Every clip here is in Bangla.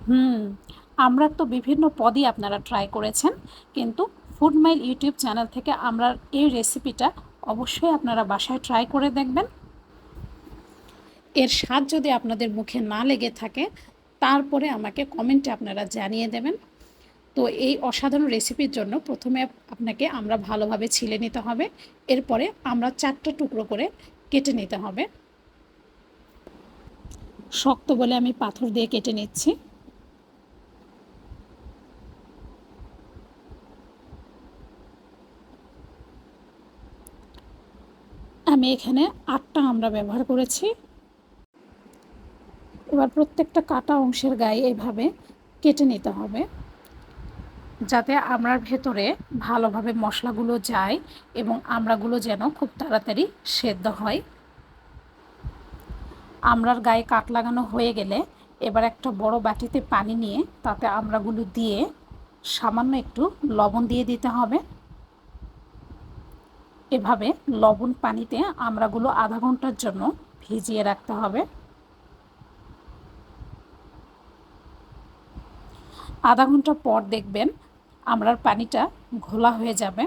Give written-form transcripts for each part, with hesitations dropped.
হুম, আমরা তো বিভিন্ন পদই আপনারা ট্রাই করেছেন, কিন্তু ফুড মাইল ইউটিউব চ্যানেল থেকে আমরা এই রেসিপিটা অবশ্যই আপনারা বাসায় ট্রাই করে দেখবেন। এর স্বাদ যদি আপনাদের মুখে না লেগে থাকে, তারপরে আমাকে কমেন্টে আপনারা জানিয়ে দেবেন। তো এই অসাধারণ রেসিপির জন্য প্রথমে আপনাকে আমরা ভালোভাবে ছিলে নিতে হবে, এরপরে আমরা 4টা টুকরো করে কেটে নিতে হবে। শক্ত বলে আমি পাথর দিয়ে কেটে নিচ্ছি। আমি এখানে 8টা আমরা ব্যবহার করেছি। এবার প্রত্যেকটা কাটা অংশের গায়ে এভাবে কেটে নিতে হবে, যাতে আমড়ার ভেতরে ভালোভাবে মশলাগুলো যায় এবং আমড়াগুলো যেন খুব তাড়াতাড়ি সেদ্ধ হয়। আমড়ার গায়ে কাট লাগানো হয়ে গেলে এবার একটা বড় বাটিতে পানি নিয়ে তাতে আমড়াগুলো দিয়ে সামান্য একটু লবণ দিয়ে দিতে হবে। এভাবে লবণ পানিতে আমড়াগুলো আধা ঘন্টার জন্য ভিজিয়ে রাখতে হবে। আধা ঘন্টা পর দেখবেন আমড়ার পানিটা ঘোলা হয়ে যাবে।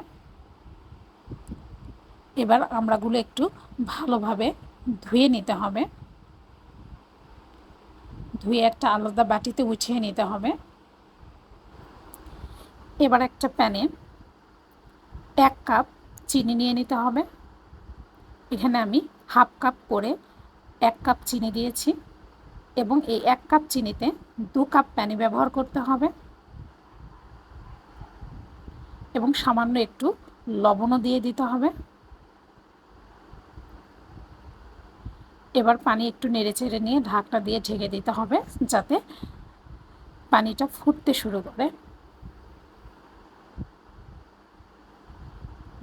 এবার আমড়াগুলো একটু ভালোভাবে ধুয়ে নিতে হবে। ধুয়ে একটা আলাদা বাটিতে উঠিয়ে নিতে হবে। এবার একটা প্যানে 1 কাপ চিনি নিয়ে নিতে হবে। এখানে আমি হাফ কাপ করে 1 কাপ চিনি দিয়েছি এবং এই 1 কাপ চিনিতে 2 কাপ পানি ব্যবহার করতে হবে এবং সামান্য একটু লবণও দিয়ে দিতে হবে। এবার পানি একটু নেড়েচেড়ে নিয়ে ঢাকনা দিয়ে ঢেকে দিতে হবে, যাতে পানিটা ফুটতে শুরু করে।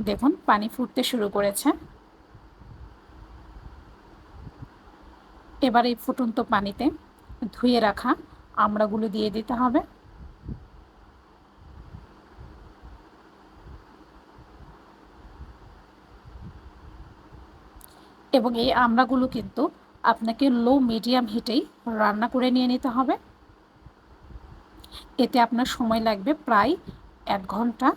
দেখুন পানি ফুটতে শুরু করেছে। এবার এই ফুটন্ত পানিতে ধুয়ে রাখা আমড়াগুলো দিয়ে দিতে হবে এবং এই আমড়াগুলো কিন্তু আপনাকে লো মিডিয়াম হিটেই রান্না করে নিয়ে নিতে হবে। এতে আপনার সময় লাগবে প্রায় 1 ঘন্টা।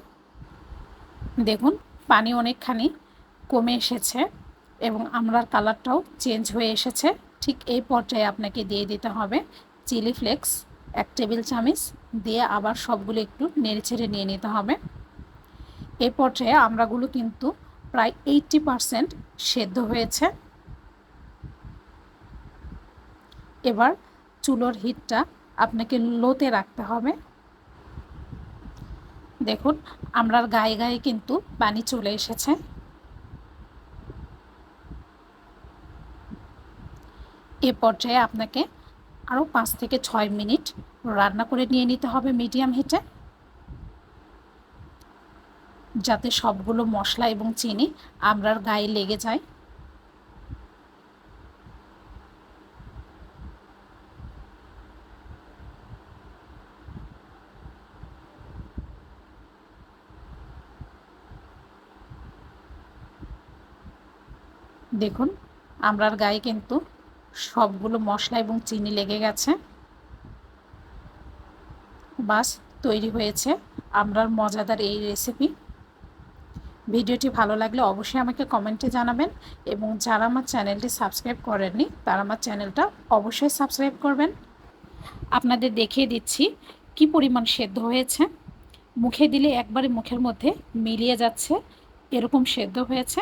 দেখুন পানি অনেকখানি কমে এসেছে এবং আমড়ার কালারটাও চেঞ্জ হয়ে এসেছে। ঠিক এই পর্যায়ে আপনাকে দিয়ে দিতে হবে চিলি ফ্লেক্স 1 টেবিল চামচ, দিয়ে আবার সবগুলো একটু নেড়েচেড়ে নিয়ে নিতে হবে। এই পর্যায়ে আমড়াগুলো কিন্তু প্রায় 80% সেদ্ধ হয়েছে। এবার চুলোর হিটটা আপনাকে লোতে রাখতে হবে। দেখুন আমড়ার গায়ে গায়ে কিন্তু পানি চলে এসেছে। এ পর্যায়ে আপনাকে আরও 5 থেকে 6 মিনিট রান্না করে নিয়ে নিতে হবে মিডিয়াম হিটে, যাতে সবগুলো মশলা এবং চিনি আমড়ার গায়ে লেগে যায়। দেখুন আমড়ার গায়ে কিন্তু সবগুলো মশলা এবং চিনি লেগে গেছে। বাস তৈরি হয়েছে আমড়ার মজাদার এই রেসিপি। ভিডিওটি ভালো লাগলে অবশ্যই আমাকে কমেন্টে জানাবেন এবং যারা আমার চ্যানেলটি সাবস্ক্রাইব করেননি তারা আমার চ্যানেলটা অবশ্যই সাবস্ক্রাইব করবেন। আপনাদের দেখিয়ে দিচ্ছি কি পরিমাণ সেদ্ধ হয়েছে। মুখে দিলে একবারে মুখের মধ্যে মিলিয়ে যাচ্ছে, এরকম সেদ্ধ হয়েছে।